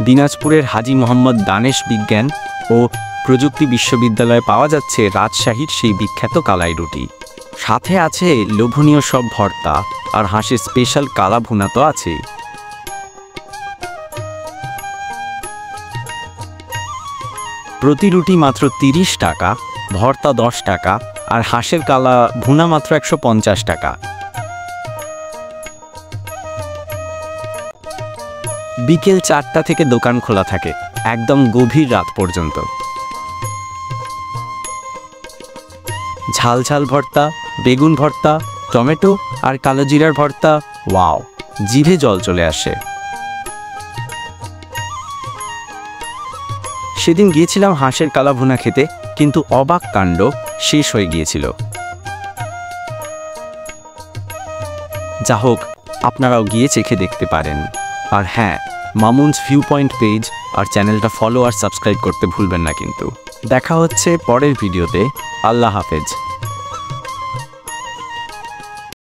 দিনাজপুরের হাজী মোহাম্মদ দানেশ বিজ্ঞান ও প্রযুক্তি বিশ্ববিদ্যালয়ে পাওয়া যাচ্ছে রাজশাহীর সেই বিখ্যাত কালাই রুটি। সাথে আছে লোভনীয় সব ভর্তা আর হাঁসের স্পেশাল কালা ভুনা তো আছে। প্রতি রুটি মাত্র 30 টাকা, ভর্তা 10 টাকা আর হাঁসের কালা ভুনা মাত্র 150 টাকা। বিকেল 4টা থেকে দোকান খোলা থাকে একদম গভীর রাত পর্যন্ত। ঝাল ঝাল ভর্তা, বেগুন ভর্তা, টমেটো আর কালো জিরার ভর্তা, ওয়াও, জিভে জল চলে আসে। সেদিন গিয়েছিলাম হাঁসের কালা ভুনা খেতে, কিন্তু অবাক কাণ্ড, শেষ হয়ে গিয়েছিল। যা হোক, আপনারাও গিয়ে চেখে দেখতে পারেন। আর হ্যাঁ, মামুনস ভিউ পয়েন্ট পেজ আর চ্যানেলটা ফলো আর সাবস্ক্রাইব করতে ভুলবেন না কিন্তু। দেখা হচ্ছে পরের ভিডিওতে। আল্লাহ হাফেজ।